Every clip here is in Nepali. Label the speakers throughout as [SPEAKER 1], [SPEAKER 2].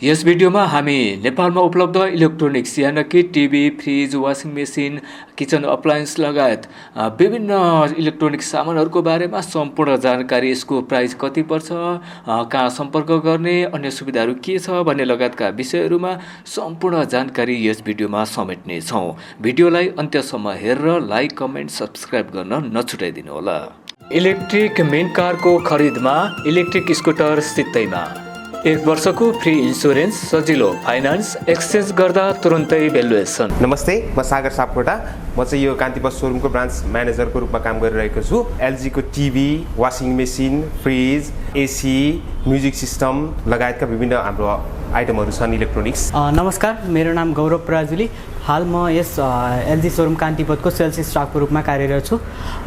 [SPEAKER 1] यस भिडियोमा हामी नेपालमा उपलब्ध इलेक्ट्रोनिक्स यानि कि TV, fridge, washing machine, kitchen appliance लगायत विभिन्न इलेक्ट्रोनिक्स सामानहरूको बारेमा सम्पूर्ण जानकारी, यसको प्राइस कति पर्छ, कहाँ सम्पर्क गर्ने, अन्य सुविधाहरू के छ भन्ने लगायतका विषयहरूमा सम्पूर्ण जानकारी यस भिडियोमा समेट्ने छौँ। भिडियोलाई अन्त्यसम्म हेरेर लाइक, कमेन्ट, सब्स्क्राइब गर्न नछुटाइदिनु होला। इलेक्ट्रिक मेन कारको खरिदमा इलेक्ट्रिक स्कुटर सित्तैमा 1 वर्षको फ्री इन्सुरेन्स, सजिलो फाइनान्स, एक्सचेन्ज गर्दा तुरुन्तै भ्यालुएसन।
[SPEAKER 2] नमस्ते, म सागर सापकोटा। म चाहिँ यो कान्तिपथ सोरुमको ब्रान्च म्यानेजरको रूपमा काम गरिरहेको छु। एलजीको TV, washing machine, fridge, AC, music system लगायतका विभिन्न हाम्रो आइटमहरू छन् इलेक्ट्रोनिक्स।
[SPEAKER 3] नमस्कार, मेरो नाम गौरव पराजुली। हाल म यस एलजी सोरुम कान्तिपथको सेल्स स्टाफको रूपमा कार्यरत छु।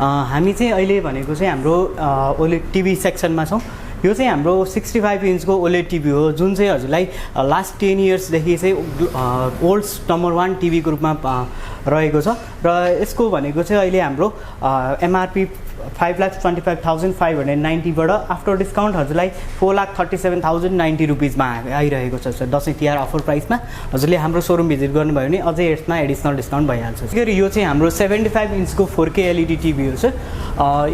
[SPEAKER 3] हामी चाहिँ अहिले भनेको चाहिँ हाम्रो ओलेड टिभी सेक्सनमा छौँ। यो चाहिँ हाम्रो 65 इन्चको ओलेड टिभी हो, जुन चाहिँ हजुरलाई लास्ट 10 इयर्सदेखि चाहिँ ओल्ड नम्बर 1 टिभीको रूपमा रहेको छ। र यसको भनेको चाहिँ अहिले हाम्रो एमआरपी 5,25,590 बाट आफ्टर डिस्काउन्ट हजुरलाई 4,37,090 रुपिजमा आइरहेको छ। दसैँ तिहार अफर प्राइसमा हजुरले हाम्रो सोरुम भिजिट गर्नुभयो भने अझै यसमा एडिसनल डिस्काउन्ट भइहाल्छ। त्यसरी यो चाहिँ हाम्रो 75 इन्चको 4K एलइडी टिभी हो सर।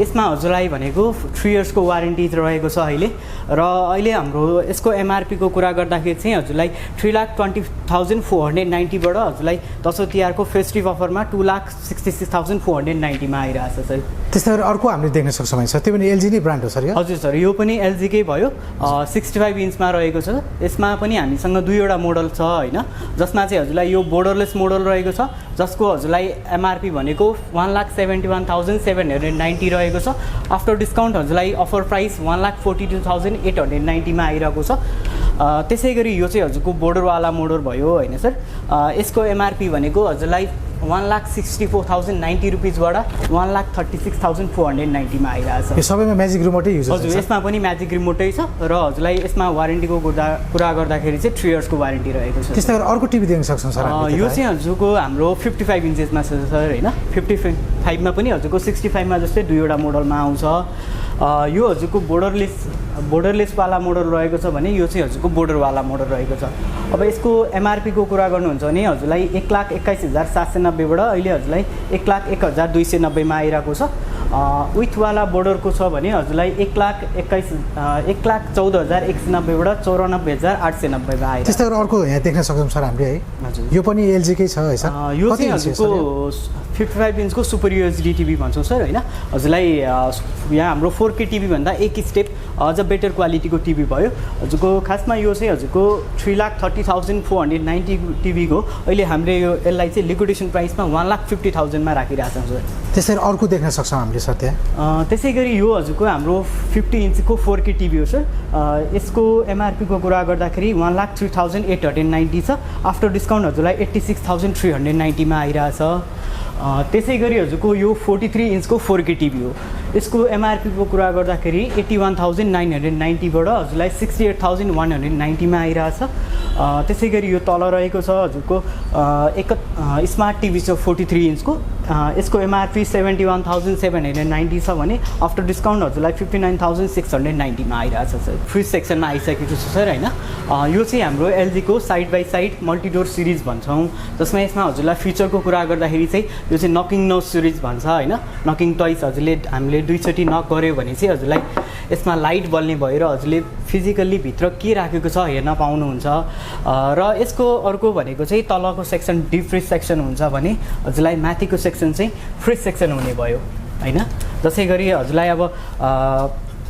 [SPEAKER 3] यसमा हजुरलाई भनेको 3 इयर्सको वारेन्टी रहेको छ अहिले। र अहिले हाम्रो यसको एमआरपीको कुरा गर्दाखेरि चाहिँ हजुरलाई 3,20,490 बाट हजुरलाई दसैँ तिहारको फेस्टिभ अफरमा 2,66,490 मा आइरहेको छ सर।
[SPEAKER 4] त्यस्तै गरी अर्को हामीले देख्न सक्छौँ सर, त्यो पनि एलजी नै ब्रान्ड हो सर यो?
[SPEAKER 3] हजुर सर, यो पनि एलजीकै भयो। 65 इन्चमा रहेको छ। यसमा पनि हामीसँग 2वटा मोडल छ होइन, जसमा चाहिँ हजुरलाई यो बोर्डरलेस मोडल रहेको छ, जसको हजुरलाई एमआरपी भनेको 1,71,790 रहेको छ। आफ्टर डिस्काउन्ट हजुरलाई अफर प्राइस 1,42,890 मा आइरहेको छ। त्यसै गरी यो चाहिँ हजुरको बोर्डरवाला मोडल भयो होइन सर। यसको एमआरपी भनेको हजुरलाई 1,64,090 रुपिजबाट 1,36,490 मा आइरहेको छ।
[SPEAKER 4] यो सबैमा म्याजिक रिमोटै युज हुन्छ?
[SPEAKER 3] हजुर, यसमा पनि म्याजिक रिमोटै छ र हजुरलाई यसमा वारेन्टीको कुरा गर्दाखेरि चाहिँ 3 इयर्सको वारेन्टी रहेको छ।
[SPEAKER 4] त्यस्तै गरी अर्को टिभी देख्न सक्छौँ सर?
[SPEAKER 3] यो चाहिँ हजुरको हाम्रो 55 इन्चेसमा छ सर होइन। 55 मा पनि हजुरको 65 मा जस्तै 2वटा मोडलमा आउँछ। यो हजुरको बोर्डरलेसवाला मोडल रहेको छ भने यो चाहिँ हजुरको बोर्डरवाला मोडल रहेको छ। अब यसको एमआरपीको कुरा गर्नुहुन्छ भने हजुरलाई 1,21,790 बाट अहिले हजुरलाई 1,01,290 मा आइरहेको छ। विथवाला बोर्डरको छ भने हजुरलाई 1,14,190 बाट 94,890 मा आइरहेको छ।
[SPEAKER 4] त्यस्तै गरी अर्को यहाँ देख्न सक्छौँ सर हामीले है? हजुर, यो पनि एलजीकै छ है सर?
[SPEAKER 3] यो चाहिँ हजुरको 55 इन्चको सुपर यूएचडी टिभी भन्छौँ सर होइन। हजुरलाई यहाँ हाम्रो 4K टिभी भन्दा एक स्टेप अझ बेटर क्वालिटीको टिभी भयो हजुरको। खासमा यो चाहिँ हजुरको 3,30,490 टिभीको अहिले हामीले यसलाई चाहिँ लिक्विडेसन प्राइसमा 1,50,000 मा राखिरहेको छौँ सर।
[SPEAKER 4] त्यसै गरी अर्को देख्न सक्छौँ हामीले सर त्यहाँ?
[SPEAKER 3] त्यसै गरी यो हजुरको हाम्रो 50 इन्चको 4K टिभी हो सर। यसको एमआरपीको कुरा गर्दाखेरि 1,03,890 छ। आफ्टर डिस्काउन्ट हजुरलाई 86,390 मा आइरहेछ। त्यसै गरी हजुरको यो 43 इन्चको 4K टिभी हो। यसको एमआरपीको कुरा गर्दाखेरि 81,990 बाट हजुरलाई 68,190 मा आइरहेछ। त्यसै गरी यो तल रहेको छ हजुरको एक स्मार्ट टिभी छ 43 इन्चको। यसको एमआरपी 71,790 छ भने आफ्टर डिस्काउन्ट हजुरलाई 59,690 मा आइरहेछ सर। फ्रिज सेक्सनमा आइसकेको छ सर होइन। यो चाहिँ हाम्रो एलजीको साइड बाई साइड मल्टिडोर सिरिज भन्छौँ, जसमा यसमा हजुरलाई फिचरको कुरा गर्दाखेरि चाहिँ यो चाहिँ नकिङ नोज सिरिज भन्छ होइन। नकिङ टोइस हजुरले हामीले 2 चोटि नक गऱ्यो भने चाहिँ हजुरलाई यसमा लाइट बल्ने भयो र हजुरले फिजिकल्ली भित्र के राखेको छ हेर्न पाउनुहुन्छ। र यसको अर्को भनेको चाहिँ तलको सेक्सन डिप फ्रिज सेक्सन हुन्छ भने हजुरलाई माथिको सेक्सन चाहिँ फ्रिज सेक्सन हुने भयो होइन। जसै गरी हजुरलाई अब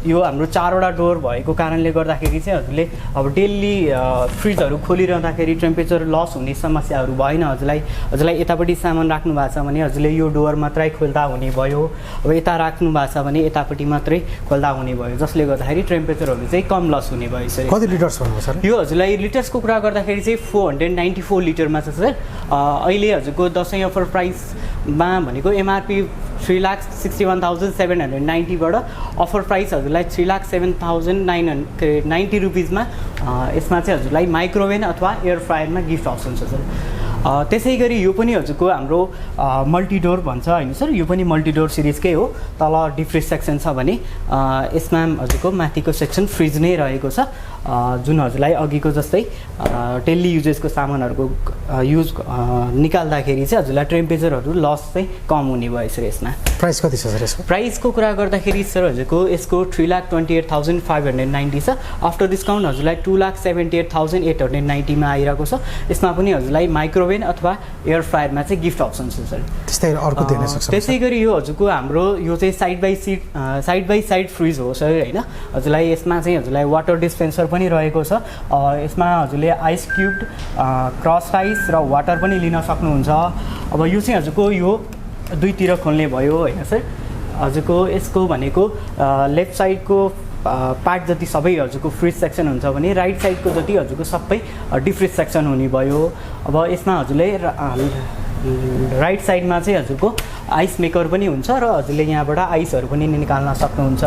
[SPEAKER 3] यो हाम्रो 4वटा डोर भएको कारणले गर्दाखेरि चाहिँ हजुरले अब डेली फ्रिजहरू खोलिरहँदाखेरि टेम्परेचर लस हुने समस्याहरू भएन। हजुरलाई यतापट्टि सामान राख्नु भएको छ भने हजुरले यो डोर मात्रै खोल्दा हुने भयो। अब यता राख्नु भएको छ भने यतापट्टि मात्रै खोल्दा हुने भयो, जसले गर्दाखेरि टेम्परेचरहरू चाहिँ कम लस हुने भयो सर।
[SPEAKER 4] कति लिटर्स भन्नुभयो सर? यो
[SPEAKER 3] हजुरलाई लिटर्सको कुरा गर्दाखेरि चाहिँ 494 लिटरमा छ सर। अहिले हजुरको दसैँ अफर प्राइसमा भनेको एमआरपी 3,61,790 बाट अफर प्राइस हजुरलाई 3,07,990 रुपिजमा यसमा चाहिँ हजुरलाई माइक्रोवेभ अथवा एयर फ्रायरमा गिफ्ट अप्सन छ सर। त्यसै गरी यो पनि हजुरको हाम्रो मल्टिडोर भन्छ होइन सर, यो पनि मल्टिडोर सिरिजकै हो। तल डिफ्रिज सेक्सन छ भने यसमा हजुरको माथिको सेक्सन फ्रिज नै रहेको छ, जुन हजुरलाई अघिको जस्तै डेली युजेसको सामानहरूको युज निकाल्दाखेरि चाहिँ हजुरलाई टेम्परेचरहरू लस चाहिँ कम हुने भयो सर। यसमा
[SPEAKER 4] प्राइस कति छ सर यसको?
[SPEAKER 3] प्राइसको कुरा गर्दाखेरि सर हजुरको यसको 3,28,590 छ। आफ्टर डिस्काउन्ट हजुरलाई 2,78,890 मा आइरहेको छ। यसमा पनि हजुरलाई माइक्रोवेभ अथवा एयर फ्रायरमा चाहिँ गिफ्ट अप्सन छ सर।
[SPEAKER 4] त्यस्तै अर्को देख्न सक्छ।
[SPEAKER 3] त्यसै गरी यो हजुरको हाम्रो यो चाहिँ साइड बाई साइड फ्रिज हो सर होइन। हजुरलाई यसमा चाहिँ हजुरलाई वाटर डिस्पेन्सर पनि रहेको छ। यसमा हजुरले आइस क्युब, क्रस आइस र वाटर पनि लिन सक्नुहुन्छ। अब यो चाहिँ हजुरको यो दुईतिर खोल्ने भयो होइन सर। हजुरको यसको भनेको लेफ्ट साइडको पार्ट जति सबै हजुरको फ्रिज सेक्सन हुन्छ भने राइट साइडको जति हजुरको सबै डिफ्रिज सेक्सन हुने भयो। अब यसमा हजुरले राइट साइडमा चाहिँ हजुरको आइस मेकर पनि हुन्छ र हजुरले यहाँबाट आइसहरू पनि निकाल्न सक्नुहुन्छ।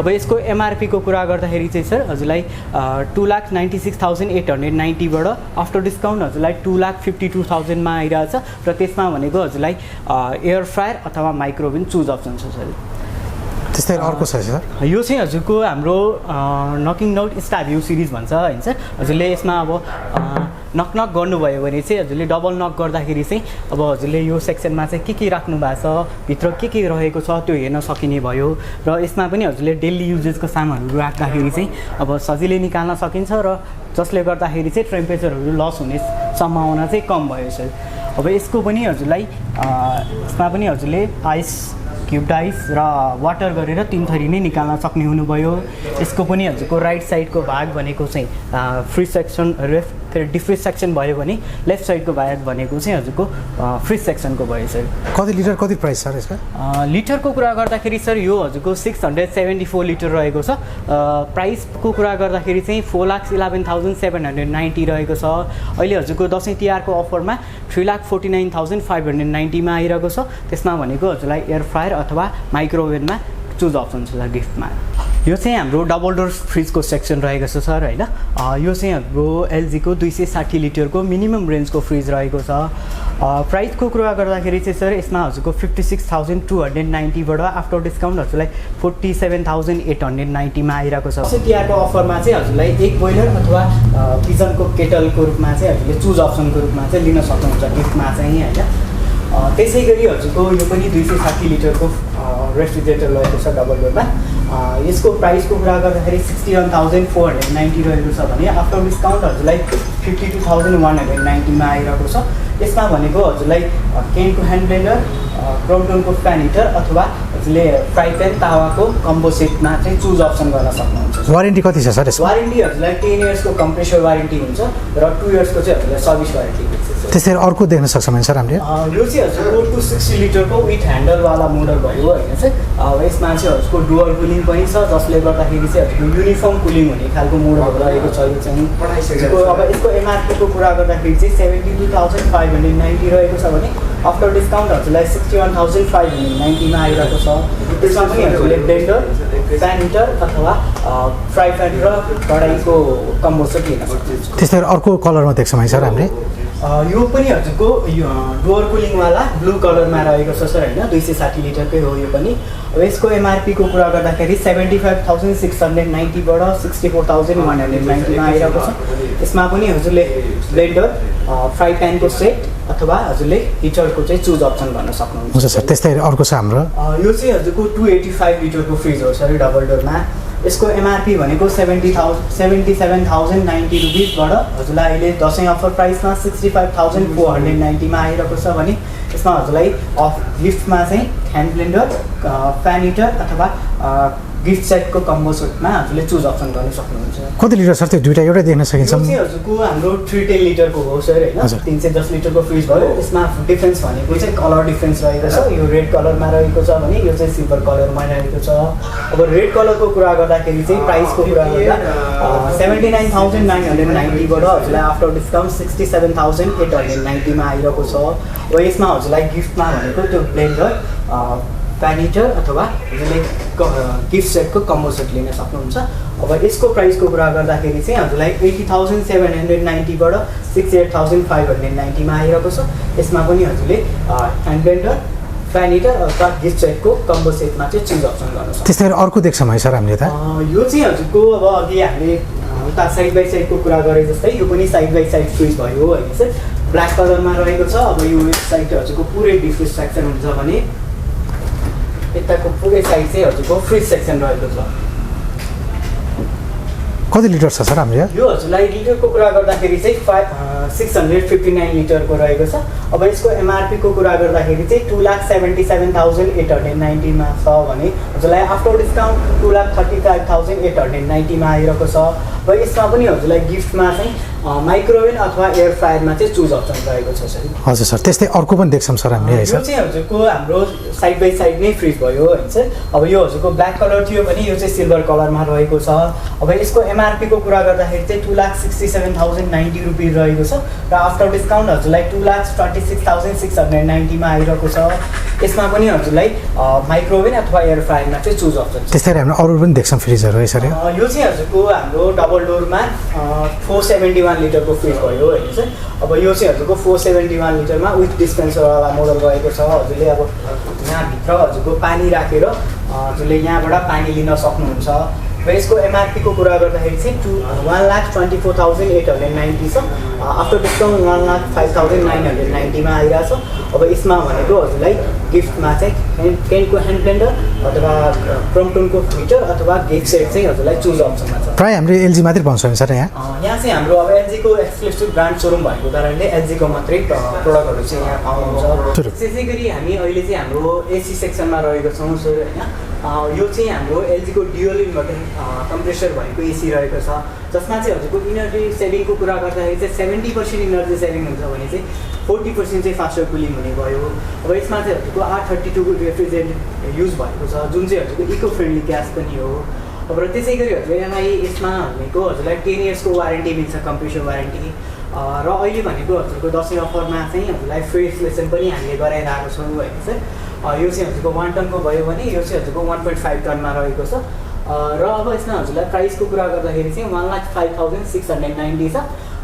[SPEAKER 3] अब यसको एमआरपीको कुरा गर्दाखेरि चाहिँ सर हजुरलाई 2,96,890 बाट आफ्टर डिस्काउन्ट हजुरलाई 2,52,000 मा आइरहेछ र त्यसमा भनेको हजुरलाई एयर फ्रायर अथवा माइक्रोवेभ चुज अप्सन छ सर।
[SPEAKER 4] त्यस्तै अर्को छ सर,
[SPEAKER 3] यो चाहिँ हजुरको हाम्रो नकिङ आउट स्टार भ्यू सिरिज भन्छ होइन सर। हजुरले यसमा अब नक गर्नुभयो भने चाहिँ हजुरले डबल नक गर्दाखेरि चाहिँ अब हजुरले यो सेक्सनमा चाहिँ के राख्नु भएको छ, भित्र के रहेको छ त्यो हेर्न सकिने भयो। र यसमा पनि हजुरले डेली युजेसको सामानहरू राख्दाखेरि चाहिँ अब सजिलै निकाल्न सकिन्छ र जसले गर्दाखेरि चाहिँ टेम्परेचरहरू लस हुने सम्भावना चाहिँ कम भयो सर। अब यसको पनि हजुरलाई यसमा पनि हजुरले आइस क्युब्ड आइस र वाटर गरेर 3 थरी नै निकाल्न सक्ने हुनुभयो। यसको पनि हजुरको राइट साइडको भाग भनेको चाहिँ फ्रिज सेक्सन डिफ्रिज सेक्सन भयो भने लेफ्ट साइडको भाग भनेको चाहिँ हजुरको फ्रिज सेक्सनको भयो सर।
[SPEAKER 4] कति लिटर कति प्राइस सर यसको?
[SPEAKER 3] लिटरको कुरा गर्दाखेरि सर यो हजुरको 674 लिटर रहेको छ। प्राइसको कुरा गर्दाखेरि चाहिँ 4,11,790 रहेको छ। अहिले हजुरको दसैँ तिहारको अफरमा 3,49,590 मा आइरहेको छ। त्यसमा भनेको हजुरलाई एयर फ्रायर अथवा माइक्रोवेभमा चुज अप्सन छ सर गिफ्टमा। यो चाहिँ हाम्रो डबल डोर फ्रिजको सेक्सन रहेको छ सर होइन। यो चाहिँ हाम्रो एलजीको 260 लिटरको मिनिमम रेन्जको फ्रिज रहेको छ। प्राइसको कुरा गर्दाखेरि चाहिँ सर यसमा हजुरको 56,290 बाट आफ्टर डिस्काउन्ट हजुरलाई 47,890 मा आइरहेको छ। तिहारको अफरमा चाहिँ हजुरलाई एक बोइलर अथवा किचनको केटलको रूपमा चाहिँ हजुरले चुज अप्सनको रूपमा चाहिँ लिन सक्नुहुन्छ गिफ्टमा चाहिँ होइन। त्यसै गरी हजुरको यो पनि 260 लिटरको रेफ्रिजरेटर रहेको छ डबल डोरमा। यसको प्राइसको कुरा गर्दाखेरि 61,490 रहेको छ भने आफ्टर डिस्काउन्ट हजुरलाई 52,190 मा आइरहेको छ। यसमा भनेको हजुरलाई केनको ह्यान्ड ब्लेन्डर, क्रोम्पटनको फ्यान हिटर अथवा हजुरले फ्राई प्यान तावाको कम्बो सेटमा चाहिँ चुज अप्सन गर्न सक्नुहुन्छ।
[SPEAKER 4] वारेन्टी कति छ सर यसको?
[SPEAKER 3] वारेन्टी हजुरलाई 10 इयर्सको कम्प्रेसर वारेन्टी हुन्छ र 2 इयर्सको चाहिँ हजुरलाई सर्भिस वारेन्टी हुन्छ।
[SPEAKER 4] त्यसरी अर्को देख्न सक्छ भने सर हामीले
[SPEAKER 3] यो चाहिँ हजुरको 260 लिटरको विथ ह्यान्डलवाला मोडल भयो होइन चाहिँ। अब यसमा चाहिँ हजुरको डुअल कुलिङ पनि छ जसले गर्दाखेरि चाहिँ हजुरको युनिफर्म कुलिङ हुने खालको मोडल रहेको छ यो चाहिँ। अब यसको एमआरपीको कुरा गर्दाखेरि चाहिँ 72,590 रहेको छ भने आफ्टर डिस्काउन्ट हजुरलाई 61,590 मा आइरहेको छ। त्यसमा पनि हजुरले ब्लेन्डर, प्यान हिटर अथवा फ्राई प्यान र कडाईको कम्बो सेट लिन सक्नुहुन्छ।
[SPEAKER 4] त्यस्तै अर्को कलरमा देख्छौँ है सर हामीले।
[SPEAKER 3] यो पनि हजुरको डोर कुलिङवाला ब्लू कलरमा रहेको छ सर होइन। 260 लिटरकै हो यो पनि। अब यसको एमआरपीको कुरा गर्दाखेरि 75,690 बाट 64,190 मा आइरहेको छ। यसमा पनि हजुरले ब्लेन्डर, फ्राई प्यानको सेट अथवा हजुरले हिटरको चाहिँ चुज अप्सन गर्न सक्नुहुन्छ।
[SPEAKER 4] हुन्छ सर। त्यस्तै अर्को छ हाम्रो
[SPEAKER 3] यो चाहिँ हजुरको 285 लिटरको फ्रिज हो सर डबल डोरमा। यसको एमआरपी भनेको 77,090 रुपिसबाट हजुरलाई अहिले दसैँ अफर प्राइसमा 65,490 मा आइरहेको छ भने यसमा हजुरलाई गिफ्टमा चाहिँ ह्यान्ड ब्लेन्डर, फ्यान हिटर अथवा गिफ्ट सेटको कम्बो सेटमा हजुरले चुज अप्सन गर्न सक्नुहुन्छ।
[SPEAKER 4] कति लिटर सर त्यो दुईटा एउटै देख्न सकिन्छ?
[SPEAKER 3] यो चाहिँ हजुरको हाम्रो 310 लिटरको हो सर होइन। 310 लिटरको फ्रिज भयो। यसमा डिफ्रेन्स भनेको चाहिँ कलर डिफ्रेन्स रहेको छ। यो रेड कलरमा रहेको छ भने यो चाहिँ सिल्भर कलरमा रहेको छ। अब रेड कलरको कुरा गर्दाखेरि चाहिँ प्राइसको कुरा गर्दा 79,990 बाट हजुरलाई आफ्टर डिस्काउन्ट 67,890 मा आइरहेको छ। अब यसमा हजुरलाई गिफ्टमा भनेको त्यो ब्लेन्डर, फ्यान हिटर अथवा हजुरले गिफ्ट सेटको कम्बो सेट लिन सक्नुहुन्छ। अब यसको प्राइसको कुरा गर्दाखेरि चाहिँ हजुरलाई 80,790बाट 68,590मा आइरहेको छ। यसमा पनि हजुरले ह्यान्ड ब्लेन्डर, फ्यान हिटर अथवा गिफ्ट सेटको कम्बो सेटमा चाहिँ चुज अप्सन गर्नु सक्छ।
[SPEAKER 4] त्यस्तै गरी अर्को देख्छौँ है सर हामीले त
[SPEAKER 3] यो चाहिँ हजुरको अब अघि हामीले उता साइड बाई साइडको कुरा गरे जस्तै यो पनि साइड बाई साइड फ्रिज भयो होइन सर। ब्ल्याक कलरमा रहेको छ। अब यो साइड हजुरको पुरै डिफ्युज सेक्सन हुन्छ भने यताको पुरै साइड चाहिँ हजुरको फ्रिज सेक्सन रहेको छ।
[SPEAKER 4] कति लिटर छ सर हामीले
[SPEAKER 3] यो हजुरलाई लिटरको कुरा गर्दाखेरि चाहिँ 659 लिटरको रहेको छ। अब यसको एमआरपीको कुरा गर्दाखेरि चाहिँ 2,77,890मा छ भने हजुरलाई आफ्टर डिस्काउन्ट 2,35,890मा आइरहेको छ। अब यसमा पनि हजुरलाई गिफ्टमा चाहिँ माइक्रोवेभ अथवा एयर फ्रायरमा चाहिँ चुज अप्सन रहेको छ सर।
[SPEAKER 4] हजुर सर त्यस्तै अर्को पनि देख्छौँ सर हामीले है
[SPEAKER 3] यो
[SPEAKER 4] सर।
[SPEAKER 3] चाहिँ हजुरको हाम्रो साइड बाई साइड नै फ्रिज भयो होइन सर। अब यो हजुरको ब्ल्याक कलर थियो भने यो चाहिँ सिल्भर कलरमा रहेको छ। अब यसको एमआरपीको कुरा गर्दाखेरि चाहिँ 2,67,090 रुपियाँ रहेको छ र आफ्टर डिस्काउन्ट हजुरलाई 2,26,690मा आइरहेको छ। यसमा पनि हजुरलाई माइक्रोवेभ अथवा एयर फ्रायरमा चाहिँ चुज अप्सन छ।
[SPEAKER 4] त्यस्तै गरी हामीले अरू पनि देख्छौँ फ्रिजहरू है सर।
[SPEAKER 3] यो चाहिँ हजुरको हाम्रो डबल डोरमा 471 लिटरको फ्रिज भयो होइन सर। अब यो चाहिँ हजुरको 471 लिटरमा विथ डिस्पेन्सरवाला मोडल रहेको छ। हजुरले अब यहाँभित्र हजुरको पानी राखेर हजुरले यहाँबाट पानी लिन सक्नुहुन्छ। र यसको एमआरपीको कुरा गर्दाखेरि चाहिँ 1,24,890 छ। आफ्टर डिस्काउन्ट 1,05,990मा आइरहेछ। अब यसमा भनेको हजुरलाई गिफ्टमा चाहिँ केनको ह्यान्ड ब्लेन्डर अथवा क्रम्पटनको हिटर अथवा गिफ्ट सेट चाहिँ हजुरलाई चुज अप्सनमा छ।
[SPEAKER 4] प्रायः हामीले एलजी मात्रै पाउँछौँ सर यहाँ
[SPEAKER 3] चाहिँ हाम्रो अब एलजीको एक्सक्लुसिभ ब्रान्ड सोरुम भएको कारणले एलजीको मात्रै प्रडक्टहरू चाहिँ यहाँ पाउनुहुन्छ। त्यसै गरी हामी अहिले चाहिँ हाम्रो एसी सेक्सनमा रहेको छौँ सर होइन। यो चाहिँ हाम्रो एलजीको ड्युअल इन्भर्टर कम्प्रेसर भएको एसी रहेको छ जसमा चाहिँ हजुरको इनर्जी सेभिङको कुरा गर्दाखेरि चाहिँ 70% इनर्जी सेभिङ हुन्छ भने चाहिँ 40% चाहिँ फास्टर कुलिङ हुने भयो। अब यसमा चाहिँ हजुरको R32 रेफ्रिजरेन्ट युज भएको छ जुन चाहिँ हजुरको इको फ्रेन्डली ग्यास पनि हो। अब र त्यसै गरी हजुरलाई यसमा भनेको हजुरलाई 10 इयर्सको वारेन्टी मिल्छ कम्प्रेसर वारेन्टी। र अहिले भनेको हजुरको दसैँ अफरमा चाहिँ हजुरलाई फ्री इन्स्टलेसन पनि हामीले गराइरहेको छौँ होइन सर। यो चाहिँ हजुरको 1 टनको भयो भने यो चाहिँ हजुरको 1.5 टनमा रहेको छ। र अब यसमा हजुरलाई प्राइसको कुरा गर्दाखेरि चाहिँ 1,05,690 छ।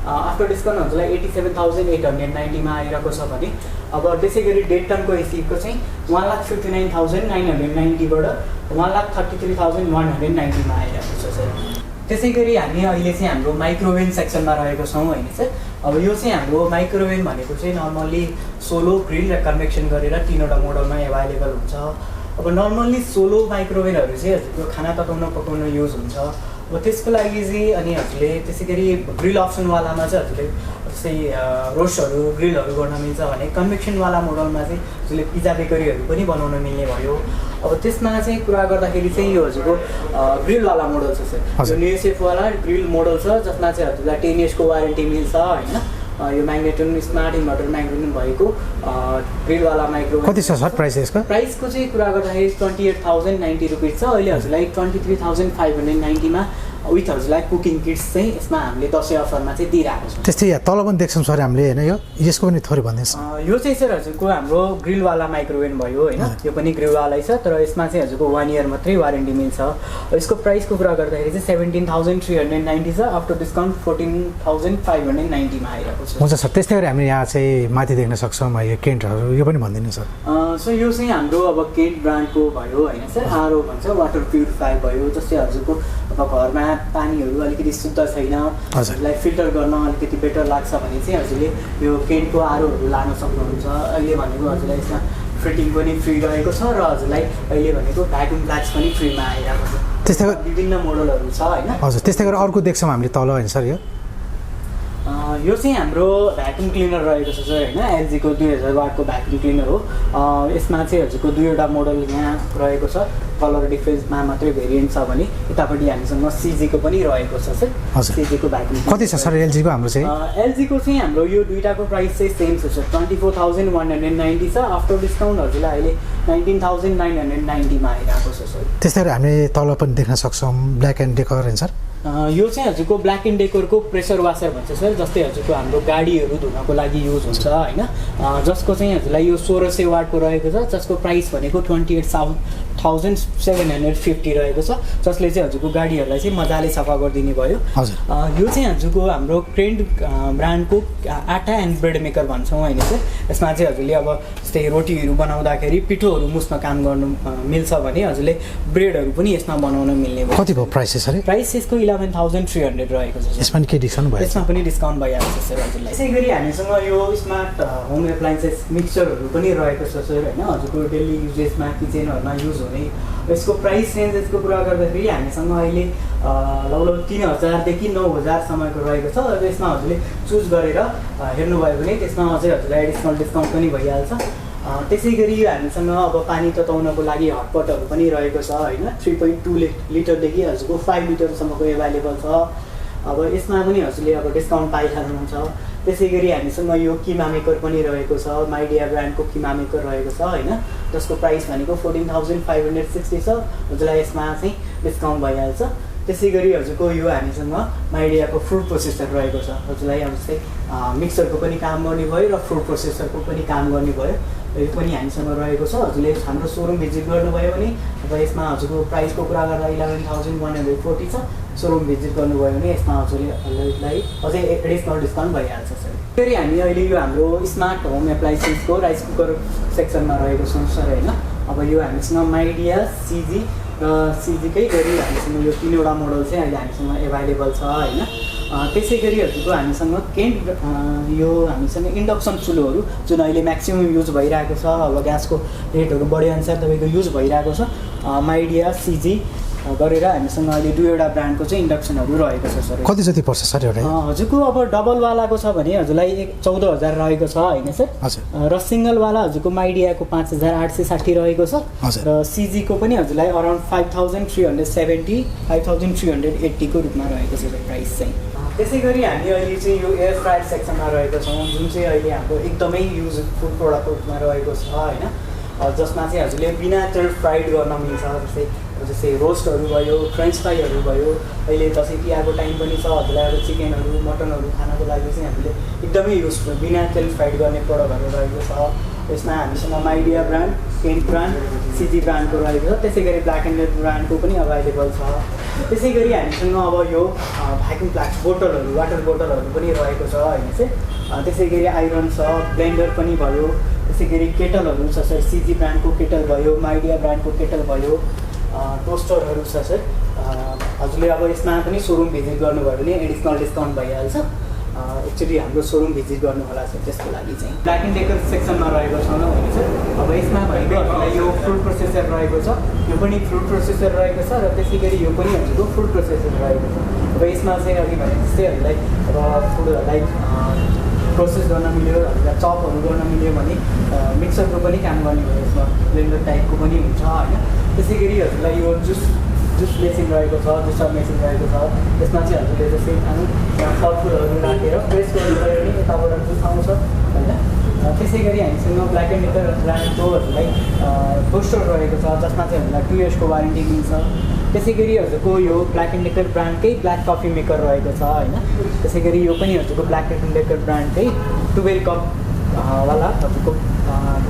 [SPEAKER 3] आफ्टर डिस्काउन्ट हजुरलाई 87,890मा आइरहेको छ भने अब त्यसै गरी 1.5 टनको एसीको चाहिँ 1,59,990बाट 1,33,190मा आइरहेको छ सर। त्यसै गरी हामी अहिले चाहिँ हाम्रो माइक्रोवेभ सेक्सनमा रहेको छौँ होइन सर। अब यो चाहिँ हाम्रो माइक्रोवेभ भनेको चाहिँ नर्मल्ली सोलो, ग्रिल र कन्भेक्सन गरेर 3वटा मोडलमा एभाइलेबल हुन्छ। अब नर्मल्ली सोलो माइक्रोवेभहरू चाहिँ हजुरको खाना पकाउन युज हुन्छ। अब त्यसको लागि चाहिँ अनि हजुरले त्यसै गरी ग्रिल अप्सनवालामा चाहिँ हजुरले जस्तै रोस्टहरू ग्रिलहरू गर्न मिल्छ भने कन्भेक्सनवाला मोडलमा चाहिँ हजुरले पिज्जा बेकरीहरू पनि बनाउन मिल्ने भयो। अब त्यसमा चाहिँ कुरा गर्दाखेरि चाहिँ यो हजुरको ग्रिलवाला मोडल छ सर। यो न्युसेफवाला ग्रिल मोडल छ जसमा चाहिँ हजुरलाई 10 इयर्सको वारेन्टी मिल्छ होइन। यो म्याग्नेटन स्मार्ट इन्भर्टर म्याग्नेटन भएको ग्रिलवाला माइक्रोवेभ
[SPEAKER 4] कति छ सर प्राइस यसको?
[SPEAKER 3] प्राइसको चाहिँ कुरा गर्दाखेरि 28,090 रुपियाँ छ। अहिले हजुरलाई 23,590मा विथ हजुरलाई कुकिङ किट्स चाहिँ यसमा हामीले दसैँ अफरमा चाहिँ दिइरहेको छौँ।
[SPEAKER 4] त्यस्तै यहाँ तल पनि देख्छौँ सर हामीले होइन। यसको पनि थोरै भनिदिनुहोस्।
[SPEAKER 3] यो चाहिँ सर हजुरको हाम्रो ग्रिलवाला माइक्रोवेभ भयो होइन। यो पनि ग्रिलवालै छ तर यसमा चाहिँ हजुरको 1 इयर मात्रै वारेन्टी मिल्छ। यसको प्राइसको कुरा गर्दाखेरि चाहिँ 17,390 छ। आफ्टर डिस्काउन्ट 14,590मा आइरहेको छ।
[SPEAKER 4] हुन्छ सर त्यस्तै गरी हामीले यहाँ चाहिँ माथि देख्न सक्छौँ यो केन्टहरू यो पनि भनिदिनु सर।
[SPEAKER 3] सो यो चाहिँ हाम्रो अब केन्ट ब्रान्डको भयो होइन सर। आरओ भन्छ वाटर प्युरिफायर भयो। जस्तै हजुरको अब घरमा पानीहरू अलिकति शुद्ध छैन हजुरलाई फिल्टर गर्न अलिकति बेटर लाग्छ भने चाहिँ हजुरले यो केन्टको आरओहरू लान सक्नुहुन्छ। अहिले भनेको हजुरलाई यसमा फिटिङ पनि फ्री रहेको छ र हजुरलाई अहिले भनेको भ्याकुम प्लाग्स पनि फ्रीमा आइरहेको छ।
[SPEAKER 4] त्यस्तै
[SPEAKER 3] विभिन्न मोडलहरू छ होइन।
[SPEAKER 4] हजुर त्यस्तै गरी अर्को देख्छौँ हामीले तल होइन सर।
[SPEAKER 3] यो चाहिँ हाम्रो भ्याकुम क्लिनर रहेको छ सर होइन। एलजीको 2000 वाटको भ्याकुम क्लिनर हो। यसमा चाहिँ हजुरको 2वटा मोडल यहाँ रहेको छ। कलर डिफ्रेन्समा मात्रै भेरिएन्ट छ भने यतापट्टि हामीसँग सिजीको पनि रहेको छ सर। सिजीको भ्याकुम
[SPEAKER 4] कति छ सर एलजीको हाम्रो चाहिँ?
[SPEAKER 3] एलजीको चाहिँ हाम्रो यो दुईटाको प्राइस चाहिँ सेम छ सर। 24,190 छ। आफ्टर डिस्काउन्ट हजुरलाई अहिले 19,990मा आइरहेको छ सर।
[SPEAKER 4] त्यस्तै गरी हामीले तल पनि देख्न सक्छौँ ब्ल्याक एन्ड डेकर होइन सर।
[SPEAKER 3] यो चाहिँ हजुरको ब्ल्याक एन्ड डेकोरको प्रेसर वासर भन्छ सर, जस्तै हजुरको हाम्रो गाडीहरू धुनको लागि युज हुन्छ होइन, जसको चाहिँ हजुरलाई यो 1600 वाटको रहेको छ, जसको प्राइस भनेको 28,750 रहेको छ, जसले चाहिँ हजुरको गाडीहरूलाई चाहिँ मजाले सफा गरिदिने भयो। यो चाहिँ हजुरको हाम्रो क्रेन्ड ब्रान्डको आटा एन्ड ब्रेड मेकर भन्छौँ होइन सर। यसमा चाहिँ हजुरले अब जस्तै रोटीहरू बनाउँदाखेरि पिठोहरू मुस्न काम गर्नु मिल्छ भने हजुरले ब्रेडहरू पनि यसमा बनाउन मिल्ने भयो।
[SPEAKER 4] कति भयो प्राइस सर?
[SPEAKER 3] प्राइस यसको 11,300 रहेको छ।
[SPEAKER 4] यसमा के डिस्काउन्ट भयो?
[SPEAKER 3] यसमा पनि डिस्काउन्ट भइहाल्छ सर हजुरलाई। त्यसै गरी हामीसँग यो स्मार्ट होम एप्लायन्सेस मिक्सचरहरू पनि रहेको छ सर होइन, हजुरको डेली युजेसमा किचनहरूमा युज हुने। यसको प्राइस रेन्जेसको कुरा गर्दाखेरि हामीसँग अहिले लगभग 3,000 देखि 9,000सम्मको रहेको छ। र यसमा हजुरले चुज गरेर हेर्नुभयो भने त्यसमा अझै हजुरलाई एडिसनल डिस्काउन्ट पनि भइहाल्छ। त्यसै गरी हामीसँग अब पानी तताउनको लागि हटपटहरू पनि रहेको छ होइन, 3.2 लिटरदेखि हजुरको 5 लिटरसम्मको एभाइलेबल छ। अब यसमा पनि हजुरले अब डिस्काउन्ट पाइहाल्नुहुन्छ। त्यसै गरी हामीसँग यो किमा मेकर पनि रहेको छ, माइडिया ब्रान्डको किमा मेकर रहेको छ होइन, जसको प्राइस भनेको 14,560 छ, हजुरलाई यसमा चाहिँ डिस्काउन्ट भइहाल्छ। त्यसै गरी हजुरको यो हामीसँग माइडियाको फ्रुट प्रोसेसर रहेको छ, हजुरलाई अब जस्तै मिक्सरको पनि काम गर्ने भयो र फ्रुट प्रोसेसरको पनि काम गर्ने भयो। यो पनि हामीसँग रहेको छ। हजुरले हाम्रो सोरुम भिजिट गर्नुभयो भने अब यसमा हजुरको प्राइसको कुरा गर्दा 11,140 छ। सोरुम भिजिट गर्नुभयो भने यसमा हजुरलाई अझै एडिसनल डिस्काउन्ट भइहाल्छ सर। फेरि हामी अहिले यो हाम्रो स्मार्ट होम एप्लायन्सेसको राइस कुकर सेक्सनमा रहेको छौँ सर होइन। अब यो हामीसँग माइडिया, सिजी र सिजीकै गरी हामीसँग यो 3वटा मोडल चाहिँ अहिले हामीसँग एभाइलेबल छ होइन। त्यसै गरी हजुरको हामीसँग यो हामीसँग इन्डक्सन चुलोहरू जुन अहिले म्याक्सिमम् युज भइरहेको छ, अब ग्यासको रेटहरू बढे अनुसार तपाईँको युज भइरहेको छ। माइडिया, सिजी गरेर हामीसँग अहिले 2वटा ब्रान्डको चाहिँ इन्डक्सनहरू रहेको छ सर।
[SPEAKER 4] कति जति पर्छ सर एउटा?
[SPEAKER 3] हजुरको अब डबलवालाको छ भने हजुरलाई 14,000 रहेको छ होइन सर। र सिङ्गलवाला हजुरको माइडियाको 5,860 रहेको छ र सिजीको पनि हजुरलाई अराउन्ड 5,370 5,380 को रूपमा रहेको छ प्राइस चाहिँ। त्यसै गरी हामी अहिले चाहिँ यो एयर फ्रायर सेक्सनमा रहेको छौँ, जुन चाहिँ अहिले हाम्रो एकदमै युज फुड प्रडक्टको रूपमा रहेको छ होइन, जसमा चाहिँ हजुरले बिना तेल फ्राइड गर्न मिल्छ। जस्तै रोस्टहरू भयो, फ्रेन्च फ्राईहरू भयो, अहिले दसैँ तिहारको टाइम पनि छ, हजुरलाई अब चिकनहरू मटनहरू खानको लागि चाहिँ हामीले एकदमै युजफुल बिना तेल फ्राइड गर्ने प्रडक्टहरू रहेको छ। यसमा हामीसँग माइडिया ब्रान्ड, केन्ट ब्रान्ड, सिजी ब्रान्डको रहेको छ। त्यसै गरी ब्ल्याक एन्ड डेड ब्रान्डको पनि अभाइलेबल छ। त्यसै गरी हामीसँग अब यो भ्याक्युम फ्लास्क बोटलहरू, वाटर बोटलहरू पनि रहेको छ होइन चाहिँ। त्यसै गरी आइरन छ, ब्लेन्डर पनि भयो। त्यसै गरी केटलहरू छ सर, सिजी ब्रान्डको केटल भयो, माइडिया ब्रान्डको केटल भयो, टोस्टरहरू छ सर। हजुरले अब यसमा पनि सोरुम भिजिट गर्नुभयो भने एडिसनल डिस्काउन्ट भइहाल्छ। एक्चुअली हाम्रो सोरुम भिजिट गर्नु होला सर, त्यसको लागि चाहिँ ब्ल्याक एन्ड डेकर सेक्सनमा रहेको छ भने सर। अब यसमा भनेको हजुरलाई यो फ्रुट प्रोसेसर रहेको छ, यो पनि फ्रुट प्रोसेसर रहेको छ र त्यसै गरी यो पनि हजुरको फुड प्रोसेसर रहेको छ। अब यसमा चाहिँ अघि भने जस्तै हजुरलाई अब फुडहरूलाई प्रोसेस गर्न मिल्यो, हजुरलाई चपहरू गर्न मिल्यो भने मिक्सरको पनि काम गर्ने भयो, यसमा ब्लेन्डर टाइपको पनि हुन्छ होइन। त्यसै गरी हजुरलाई यो जुस मेसिन रहेको छ, जुसर मेसिन रहेको छ। यसमा चाहिँ हजुरले जस्तै फलफुलहरू राखेर प्रेस गर्नुभयो भने यताबाट जुस आउँछ होइन। त्यसै गरी हामीसँग ब्ल्याक एन्ड डेकर ब्रान्डको हजुरलाई टोस्टर रहेको छ, जसमा चाहिँ हामीलाई 2 इयर्सको वारेन्टी मिल्छ। त्यसै गरी हजुरको यो ब्ल्याक एन्ड डेकर ब्रान्डकै ब्ल्याक कफी मेकर रहेको छ होइन। त्यसै गरी यो पनि हजुरको ब्ल्याक एन्ड डेकर ब्रान्डकै 12 कप वाला हजुरको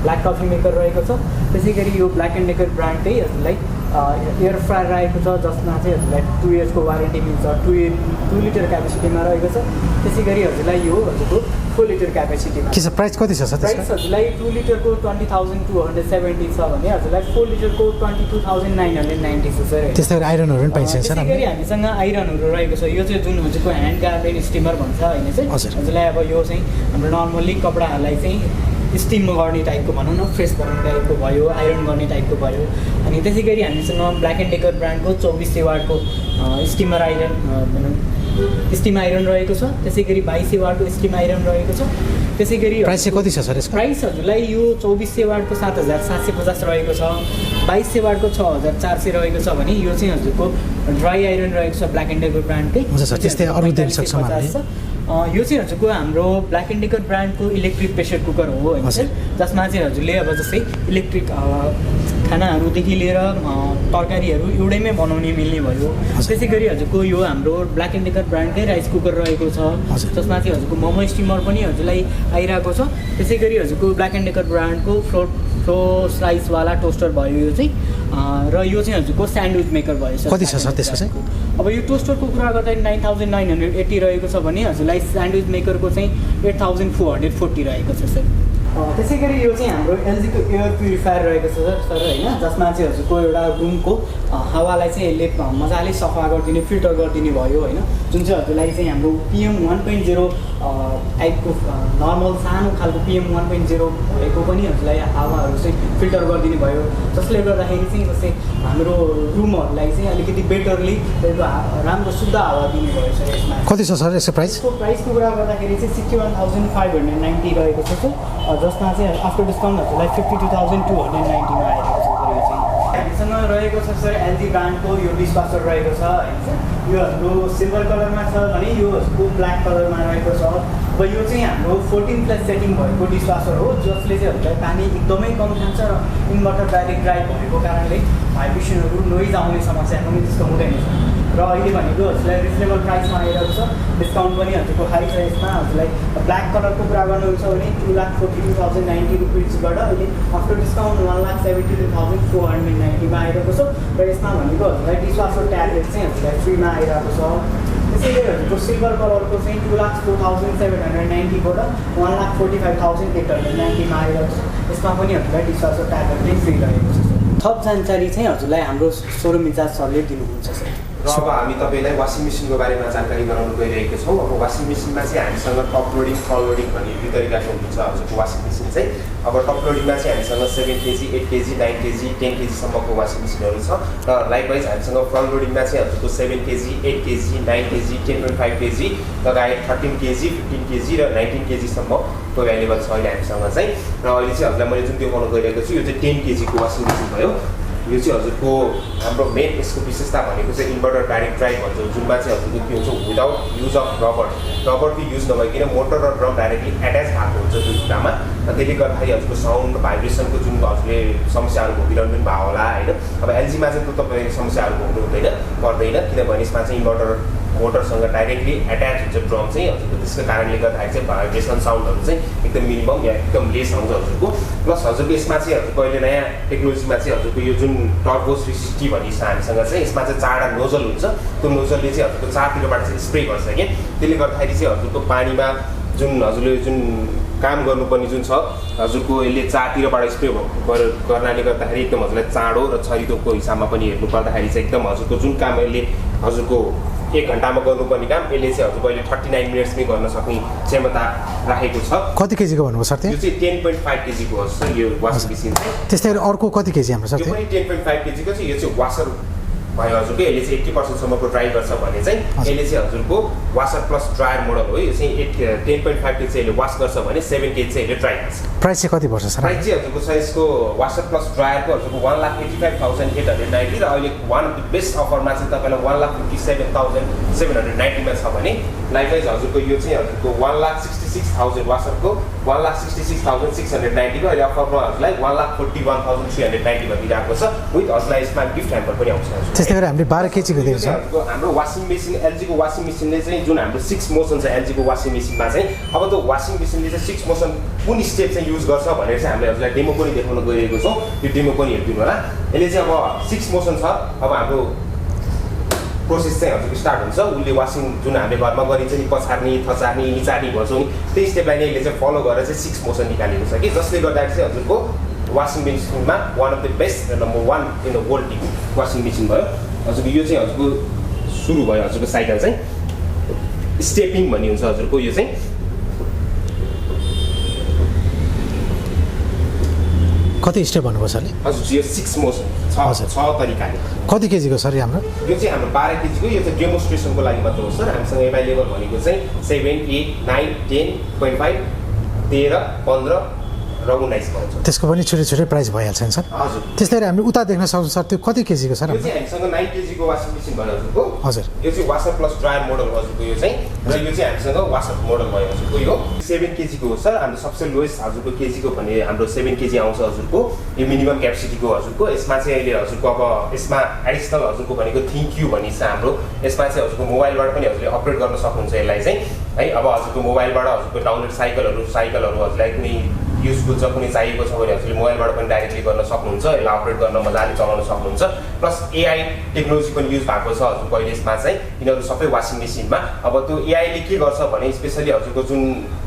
[SPEAKER 3] ब्ल्याक कफी मेकर रहेको छ। त्यसै गरी यो ब्ल्याक एन्ड डेकर ब्रान्डकै हजुरलाई एयर फ्रायर रहेको छ, जसमा चाहिँ हजुरलाई 2 इयर्सको वारेन्टी मिल्छ, 2 लिटर क्यापेसिटीमा रहेको छ। त्यसै गरी हजुरलाई यो हजुरको 4 लिटर क्यापेसिटीमा
[SPEAKER 4] के छ प्राइस कति छ सर?
[SPEAKER 3] प्राइस हजुरलाई 2 लिटरको 20,270 छ भने हजुरलाई 4 लिटरको 22,990 छ सर।
[SPEAKER 4] त्यस्तै गरी आइरनहरू पनि पाइन्छ सर?
[SPEAKER 3] त्यसै गरी हामीसँग आइरनहरू रहेको छ, यो चाहिँ जुन हजुरको ह्यान्ड गार्बेन स्टिमर भन्छ होइन चाहिँ। हजुरलाई अब यो चाहिँ हाम्रो नर्मल्ली कपडाहरूलाई चाहिँ स्टिम गर्ने टाइपको भनौँ न, फ्रेस बनाउने टाइपको भयो, आइरन गर्ने टाइपको भयो। अनि त्यसै गरी हामीसँग ब्ल्याक एन्ड डेकर ब्रान्डको 2400 वाटको स्टिमर आइरन स्टिम आइरन रहेको छ। त्यसै गरी 2200 वाटको स्टिम आइरन रहेको छ। त्यसै गरी
[SPEAKER 4] प्राइस चाहिँ कति छ सर यसको?
[SPEAKER 3] प्राइस हजुरलाई यो 2400 वाटको 7,750 रहेको छ, 2200 वाटको 6,400 रहेको छ भने यो चाहिँ हजुरको ड्राई आइरन रहेको छ ब्ल्याक एन्ड डेकर ब्रान्डकै।
[SPEAKER 4] हुन्छ सर, त्यस्तै अरू दिन सक्छौँ हामीले।
[SPEAKER 3] यो चाहिँ हजुरको हाम्रो ब्ल्याक एन्ड डेकर ब्रान्डको इलेक्ट्रिक प्रेसर कुकर हो होइन सर, जसमा चाहिँ हजुरले अब जस्तै इलेक्ट्रिक खानाहरूदेखि लिएर तरकारीहरू एउटैमै बनाउने मिल्ने भयो। त्यसै गरी हजुरको यो हाम्रो ब्ल्याक एन्ड डेकर ब्रान्डकै राइस कुकर रहेको छ, जसमा चाहिँ हजुरको मोमो स्टिमर पनि हजुरलाई आइरहेको छ। त्यसै गरी हजुरको ब्ल्याक एन्ड डेकर ब्रान्डको फ्लो स्लाइसवाला टोस्टर भयो यो चाहिँ, र यो चाहिँ हजुरको स्यान्डविच मेकर भयो सर।
[SPEAKER 4] कति छ सर त्यसको चाहिँ?
[SPEAKER 3] अब यो टोस्टरको कुरा गर्दा 9980 रहेको छ भने हजुरलाई स्यान्डविच मेकरको चाहिँ 8440 रहेको छ सर। त्यसै गरी यो चाहिँ हाम्रो एलजीको एयर प्युरिफायर रहेको छ सर होइन, जसमा चाहिँ हजुरको एउटा रुमको हावालाई चाहिँ यसले मजाले सफा गरिदिने फिल्टर गरिदिने भयो होइन, जुन चाहिँ हजुरलाई चाहिँ हाम्रो PM 1.0 टाइपको नर्मल सानो खालको PM 1.0 भएको पनि हजुरलाई हावाहरू चाहिँ फिल्टर गरिदिने भयो, जसले गर्दाखेरि चाहिँ जस्तै हाम्रो रुमहरूलाई चाहिँ अलिकति बेटरली राम्रो शुद्ध हावा दिने भयो सर। यसमा
[SPEAKER 4] कति छ सर यसको प्राइस?
[SPEAKER 3] प्राइसको कुरा गर्दाखेरि चाहिँ 61,590 रहेको छ सर, जसमा चाहिँ आफ्टर डिस्काउन्ट हजुरलाई 52,290 मा आइरहेको छ सर। यो चाहिँ हामीसँग रहेको छ सर एलजी ब्रान्डको यो डिसवासर रहेको छ होइन सर, यो हाम्रो सिल्भर कलरमा छ भने यो हजुरको ब्ल्याक कलरमा रहेको छ। अब यो चाहिँ हाम्रो 14+ सेटिङ भएको डिसवासर हो, जसले चाहिँ हजुरलाई पानी एकदमै कम खान्छ र इन्भर्टर डाइरेक्ट ड्राइभ भएको कारणले भाइब्रेसनहरू नोइज आउने समस्या पनि त्यस्तो हुँदैन सर। र अहिले भनेको हजुरलाई रिजनेबल प्राइसमा आइरहेको छ, डिस्काउन्ट पनि हजुरको हाई छ यसमा। हजुरलाई ब्ल्याक कलरको कुरा गर्नुहुन्छ भने 2,42,090 रुपिजबाट अहिले आफ्टर डिस्काउन्ट 1,72,490 मा आइरहेको छ। र यसमा भनेको हजुरलाई डिसवासर ट्याब्लेट चाहिँ हजुरलाई फ्रीमा आइरहेको छ। त्यसै गरी हजुरको सिल्भर कलरको चाहिँ 2,04,790 बाट 1,45,890 मा आइरहेको छ। यसमा पनि हजुरलाई डिसवासर ट्याब्लेट चाहिँ फ्री रहेको छ। थप जानकारी चाहिँ हजुरलाई हाम्रो सोरुम इन्चार्ज सरले दिनुहुन्छ सर।
[SPEAKER 2] र अब हामी तपाईँलाई वासिङ मेसिनको बारेमा जानकारी गराउन गइरहेको छौँ। अब वासिङ मेसिनमा चाहिँ हामीसँग टप लोडिङ फ्रन्ट लोडिङ भन्ने दुई तरिकाको हुन्छ हजुरको वासिङ मेसिन चाहिँ। अब टप लोडिङमा चाहिँ हामीसँग 7 kg 8 kg 9 kg 10 kg सम्मको वासिङ मेसिनहरू छ, र लाइकवाइज हामीसँग फ्रन्ट लोडिङमा चाहिँ हजुरको 7 kg 8 kg 9 kg 10.5 kg लगायत 13 kg 15 kg र 19 kg सम्मको एभाइलेबल छ अहिले हामीसँग चाहिँ। र अहिले चाहिँ हजुरलाई मैले जुन देखाउन गइरहेको छु यो चाहिँ 10 kg को वासिङ मेसिन भयो। यो चाहिँ हजुरको हाम्रो मेन यसको विशेषता भनेको चाहिँ इन्भर्टर डाइरेक्ट ड्राइभ भन्छ, जुनमा चाहिँ हजुरको के हुन्छ विदाउट युज अफ रबरको युज नभइकन मोटर र ड्रम डाइरेक्टली एट्याच भएको हुन्छ जुन कुरामा। र त्यसले गर्दाखेरि हजुरको साउन्ड भाइब्रेसनको जुन हजुरले समस्याहरू भोगिरहनु पनि भयो होला होइन। अब एलजीमा चाहिँ त्यो तपाईँको समस्याहरू भोग्नु पर्दैन, किनभने यसमा चाहिँ मोटरसँग डाइरेक्टली एट्याच हुन्छ ड्रम चाहिँ हजुरको, त्यसको कारणले गर्दाखेरि चाहिँ भाइब्रेसन साउन्डहरू चाहिँ एकदम मिनिमम या एकदम लेस आउँछ हजुरको। प्लस हजुरको यसमा चाहिँ हजुरको अहिले नयाँ टेक्नोलोजीमा चाहिँ हजुरको यो जुन टर्बो 360 भन्ने छ हामीसँग चाहिँ, यसमा चाहिँ 4वटा नोजल हुन्छ। त्यो नोजलले चाहिँ हजुरको 4तिरबाट चाहिँ स्प्रे गर्छ क्या, त्यसले गर्दाखेरि चाहिँ हजुरको पानीमा जुन हजुरले जुन काम गर्नुपर्ने जुन छ हजुरको यसले 4तिरबाट स्प्रे गर्नाले गर्दाखेरि एकदम हजुरलाई चाँडो र छरितोको हिसाबमा पनि हेर्नु पर्दाखेरि चाहिँ एकदम हजुरको जुन काम यसले हजुरको 1 घन्टामा गर्नुपर्ने काम यसले चाहिँ हजुरको अहिले 39 मिनट्समै गर्न सक्ने क्षमता राखेको छ।
[SPEAKER 4] कति केजीको भन्नुभयो सर?
[SPEAKER 2] यो चाहिँ 10.5 केजीको हो सर यो वासिङ मेसिन चाहिँ।
[SPEAKER 4] त्यस्तै गरी अर्को कति केजी हाम्रो सर?
[SPEAKER 2] यो पनि 10.5 केजीको चाहिँ, यो चाहिँ वासर भयो हजुरको। यसले चाहिँ 80% सम्मको ड्राई गर्छ भने चाहिँ यसले चाहिँ हजुरको वासर प्लस ड्रायर मोडल हो। यो चाहिँ 10.5 केजी चाहिँ यसले वास गर्छ भने 7 केजी चाहिँ यसले ड्राई गर्छ।
[SPEAKER 4] प्राइस चाहिँ कति पर्छ सर?
[SPEAKER 2] प्राइस चाहिँ हजुरको छ यसको वासर प्लस ड्रायरको हजुरको 1,85,890 र अहिले वान अफ द बेस्ट अफरमा चाहिँ तपाईँलाई 1,57,790 मा छ भने लाइकवाइज हजुरको यो चाहिँ हजुरको 1,66,000 वासरको 1,66,690 को अहिले अफरमा हजुरलाई 1,41,390 मा दिइरहेको छ। विथ हजुरलाई यसमा गिफ्ट ह्याम्पर पनि आउँछ।
[SPEAKER 4] त्यस्तै गरी हामीले 12 केजीको दिएको छ।
[SPEAKER 2] हाम्रो वासिङ मेसिन एलजीको वासिङ मेसिनले चाहिँ जुन हाम्रो 6 मोसन छ एलजीको वासिङ मेसिनमा चाहिँ, अब त्यो वासिङ मेसिनले चाहिँ 6 मोसन कुन स्टेप चाहिँ युज गर्छ भनेर चाहिँ हामीले हजुरलाई डेमो पनि देखाउन गइरहेको छौँ। यो डेमो पनि हेरिदिनु होला। यसले चाहिँ अब 6 मोसन छ। अब हाम्रो प्रोसेस चाहिँ हजुरको स्टार्ट हुन्छ। उसले वासिङ जुन हामीले घरमा गरिन्छ नि पछार्ने थचार्ने निचार्ने भन्छौँ नि, त्यही स्टेपलाई नै यसले चाहिँ फलो गरेर चाहिँ 6 मोसन निकालेको छ कि, जसले गर्दाखेरि चाहिँ हजुरको वासिङ मेसिनमा one of the best number 1 in the world washing machine भयो हजुरको। यो चाहिँ हजुरको सुरु भयो हजुरको साइकल चाहिँ स्टेपिङ भन्ने हुन्छ हजुरको। यो चाहिँ
[SPEAKER 4] कति स्टेप भन्नुभयो सरले?
[SPEAKER 2] हजुर यो 6 मोसन छ तरिकाले।
[SPEAKER 4] कति केजीको सर हाम्रो?
[SPEAKER 2] यो चाहिँ हाम्रो 12 केजीको। यो चाहिँ डेमोन्स्ट्रेसनको लागि मात्र हो सर। हामीसँग एभाइलेबल भनेको चाहिँ 7, 8, 9, 10.5, 13, 15 र 19 पाउँछ।
[SPEAKER 4] त्यसको पनि छुट्टै प्राइस भइहाल्छ नि सर?
[SPEAKER 2] हजुर।
[SPEAKER 4] त्यस्तै गरी हामीले उता देख्न सक्छौँ सर, त्यो कति केजीको सर?
[SPEAKER 2] यो चाहिँ हामीसँग 9 केजीको वासिङ मेसिन भयो हजुरको।
[SPEAKER 4] हजुर।
[SPEAKER 2] यो चाहिँ वासर प्लस ड्रायर मोडल हजुरको यो चाहिँ, र यो चाहिँ हामीसँग वासर मोडल भयो हजुरको। यो 7 केजीको हो सर। हाम्रो सबसे लोएस्ट हजुरको केजीको भने हाम्रो 7 केजी आउँछ हजुरको। यो मिनिमम क्यापेसिटीको हजुरको। यसमा चाहिँ अहिले हजुरको अब यसमा एडिसनल हजुरको भनेको थिङ्क यू भनी छ हाम्रो। यसमा चाहिँ हजुरको मोबाइलबाट पनि हजुरले अपग्रेड गर्न सक्नुहुन्छ यसलाई चाहिँ है। अब हजुरको मोबाइलबाट हजुरको डाउनलोड साइकलहरू हजुरलाई कुनै युजफुल छ, कुनै चाहिएको छ भने हजुरले मोबाइलबाट पनि डाइरेक्टली गर्न सक्नुहुन्छ। यसलाई अपग्रेड गर्न मजाले चलाउन सक्नुहुन्छ। प्लस एआई टेक्नोलोजी पनि युज भएको छ हजुरको अहिले यसमा चाहिँ, यिनीहरू सबै वासिङ मेसिनमा। अब त्यो एआईले के गर्छ भने स्पेसली हजुरको जुन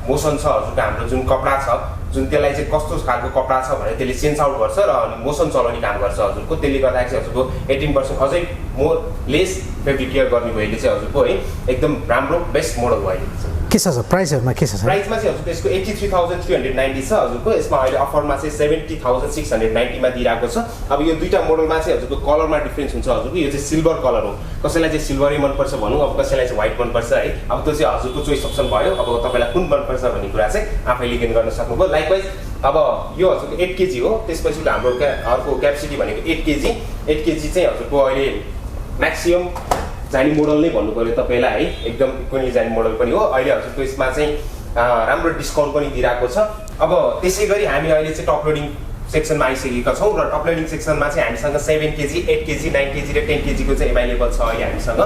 [SPEAKER 2] मोसन छ हजुरको, हाम्रो जुन कपडा छ, जुन त्यसलाई चाहिँ कस्तो खालको कपडा छ भने त्यसले सेन्स आउट गर्छ र अनि मोसन चलाउने काम गर्छ हजुरको। त्यसले गर्दाखेरि चाहिँ हजुरको 18% अझै मोर लेस फेब्रिक केयर गर्ने भयो यसले चाहिँ हजुरको है। एकदम राम्रो बेस्ट मोडल भयो अहिले।
[SPEAKER 4] के छ सर प्राइसहरूमा? के छ सर
[SPEAKER 2] प्राइसमा चाहिँ हजुरको यसको 83,390 छ हजुरको। यसमा अहिले अफरमा चाहिँ 70,690 मा दिइरहेको छ। अब यो दुईटा मोडलमा चाहिँ हजुरको कलरमा डिफ्रेन्स हुन्छ हजुरको। यो चाहिँ सिल्भर कलर हो, कसैलाई चाहिँ सिल्भरै मनपर्छ भनौँ, अब कसैलाई चाहिँ व्हाइट मनपर्छ है। अब त्यो चाहिँ हजुरको चोइस अप्सन भयो। अब तपाईँलाई कुन मनपर्छ भन्ने कुरा चाहिँ आफैले गेन गर्न सक्नुभयो। लाइकवाइज अब यो हजुरको 8 केजी हो। त्यसपछि हाम्रो अर्को क्यापेसिटी भनेको 8 केजी। 8 केजी चाहिँ हजुरको अहिले म्याक्सिमम जाने मोडल नै भन्नु पर्यो तपाईँलाई है। एकदम इक्वली जाने मोडल पनि हो। अहिले हजुरको यसमा चाहिँ राम्रो डिस्काउन्ट पनि दिइरहेको छ। अब त्यसै गरी हामी अहिले चाहिँ टप लोडिङ सेक्सनमा आइसकेका छौँ र टप लोडिङ सेक्सनमा चाहिँ हामीसँग 7 केजी, 8 केजी, 9 केजी र 10 केजीको चाहिँ एभाइलेबल छ अहिले हामीसँग।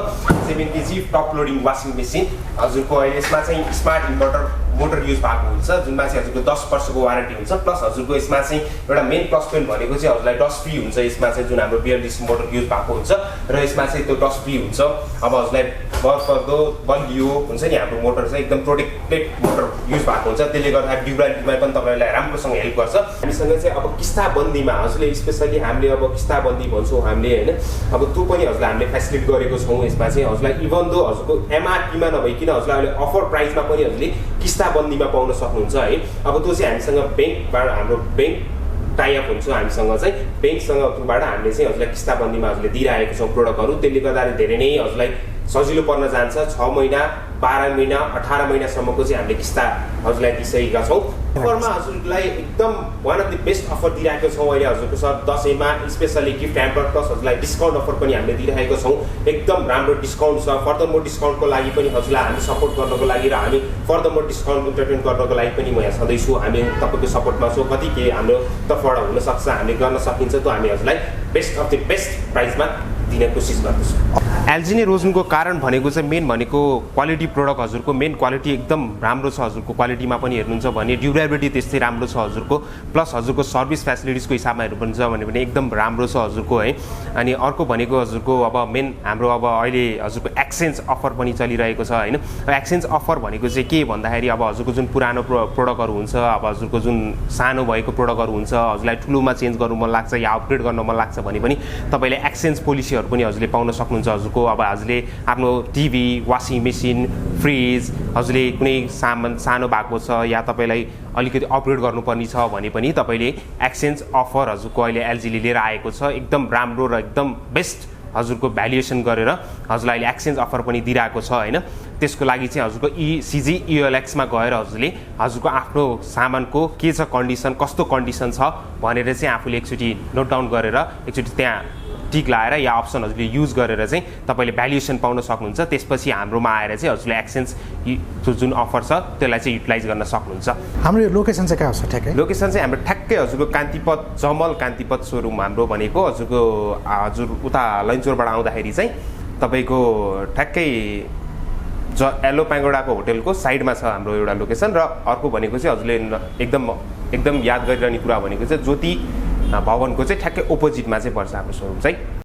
[SPEAKER 2] 7 KG top loading washing machine हजुरको अहिले यसमा चाहिँ स्मार्ट इन्भर्टर मोटर युज भएको हुन्छ, जुनमा चाहिँ हजुरको 10 वर्षको वारेन्टी हुन्छ। प्लस हजुरको यसमा चाहिँ एउटा मेन प्लस पोइन्ट भनेको चाहिँ हजुरलाई डस्ट फ्री हुन्छ। यसमा चाहिँ जुन हाम्रो बियरलेस मोटर युज भएको हुन्छ र यसमा चाहिँ त्यो डस्ट फ्री हुन्छ। अब हजुरलाई बर्फपर्दो बलियो हुन्छ नि हाम्रो मोटर चाहिँ एकदम प्रोटेक्टेड मोटर युज भएको हुन्छ। त्यसले गर्दा ड्युरेबिलिटीमा पनि तपाईँलाई राम्रोसँग हेल्प गर्छ। हामीसँग चाहिँ अब किस्ताबन्दीमा हजुरले स्पेसली हामीले अब किस्ताबन्दी भन्छौँ हामीले होइन। अब त्यो पनि हजुरलाई हामीले फेसिलिटी गरेको छौँ। यसमा चाहिँ हजुरलाई इभन दो हजुरको एमआरपीमा नभइकन हजुरलाई अहिले अफर प्राइसमा पनि हजुरले किस्ताबन्दीमा पाउन सक्नुहुन्छ है। अब त्यो चाहिँ हामीसँग ब्याङ्कबाट हाम्रो ब्याङ्क टाइअप हुन्छ हामीसँग चाहिँ, ब्याङ्कसँगबाट हामीले चाहिँ हजुरलाई किस्ताबन्दीमा हजुरले दिइरहेको छौँ प्रोडक्टहरू। त्यसले गर्दाखेरि धेरै नै हजुरलाई सजिलो पर्न जान्छ। 6 महिना, 12 महिना, 18 महिनासम्मको चाहिँ हामीले किस्ता हजुरलाई दिइसकेका छौँ। अफरमा हजुरलाई एकदम one of the best offer दिइरहेको छौँ अहिले हजुरको सर। दसैँमा स्पेसली गिफ्ट ह्याम्पर प्लस हजुरलाई डिस्काउन्ट अफर पनि हामीले दिइरहेको छौँ। एकदम राम्रो डिस्काउन्ट छ। फर्दर मोर डिस्काउन्टको लागि पनि हजुरलाई हामी सपोर्ट गर्नको लागि र हामी फर्दर मोर डिस्काउन्ट इन्टरटेन गर्नको लागि पनि म यहाँ सधैँ छु। हामी तपाईँको सपोर्टमा छौँ। कति के हाम्रो तर्फबाट हुनसक्छ, हामीले गर्न सकिन्छ, त्यो हामी हजुरलाई बेस्ट अफ द बेस्ट प्राइसमा दिने कोसिस गर्दछौँ। एलजी नै रोज्नुको कारण भनेको चाहिँ मेन भनेको क्वालिटी प्रोडक्ट हजुरको मेन क्वालिटी एकदम राम्रो छ हजुरको। क्वालिटीमा पनि हेर्नुहुन्छ भने ड्युरेबिलिटी त्यस्तै राम्रो छ हजुरको। प्लस हजुरको सर्भिस फेसिलिटिजको हिसाबमा हेर्नुहुन्छ भने पनि एकदम राम्रो छ हजुरको है। अनि अर्को भनेको हजुरको अब मेन हाम्रो अब अहिले हजुरको एक्सचेन्ज अफर पनि चलिरहेको छ होइन। एक्सचेन्ज अफर भनेको चाहिँ के भन्दाखेरि अब हजुरको जुन पुरानो प्रोडक्टहरू हुन्छ, अब हजुरको जुन सानो भएको प्रोडक्टहरू हुन्छ, हजुरलाई ठुलोमा चेन्ज गर्नु मन लाग्छ या अपग्रेड गर्न मन लाग्छ भने पनि तपाईँले एक्सचेन्ज पोलिसीहरू पनि हजुरले पाउन सक्नुहुन्छ हजुरको। अब हजुरले आफ्नो टिभी, वासिङ मेसिन, फ्रिज हजुरले कुनै सामान सानो भएको छ या तपाईँलाई अलिकति अपग्रेड गर्नुपर्ने छ भने पनि तपाईँले एक्सचेन्ज अफर हजुरको अहिले एलजीले लिएर आएको छ। एकदम राम्रो र एकदम बेस्ट हजुरको भ्यालुएसन गरेर हजुरलाई अहिले एक्सचेन्ज अफर पनि दिइरहेको छ होइन। त्यसको लागि चाहिँ हजुरको सिजी ELX-मा गएर हजुरले हजुरको आफ्नो सामानको के छ कन्डिसन, कस्तो कन्डिसन छ भनेर चाहिँ आफूले एकचोटि नोट डाउन गरेर एकचोटि त्यहाँ टिक लाएर या अप्सन हजुरले युज गरेर चाहिँ तपाईँले भ्यालुएसन पाउन सक्नुहुन्छ। त्यसपछि हाम्रोमा आएर चाहिँ हजुरले एक्सचेन्ज जुन अफर छ त्यसलाई चाहिँ युटिलाइज गर्न सक्नुहुन्छ।
[SPEAKER 4] हाम्रो यो लोकेसन चाहिँ कहाँ छ ठ्याक्कै?
[SPEAKER 2] लोकेसन चाहिँ हाम्रो ठ्याक्कै हजुरको कान्तिपथ, जमल कान्तिपथ सोरुम हाम्रो भनेको हजुरको हजुर उता लैनचौरबाट आउँदाखेरि चाहिँ तपाईँको ठ्याक्कै येलो पेगोडाको होटेलको साइडमा छ हाम्रो एउटा लोकेसन। र अर्को भनेको चाहिँ हजुरले एकदम याद गरिरहने कुरा भनेको चाहिँ ज्योति भवनको चाहिँ ठ्याक्कै अपोजिटमा चाहिँ पर्छ हाम्रो सोरुम चाहिँ।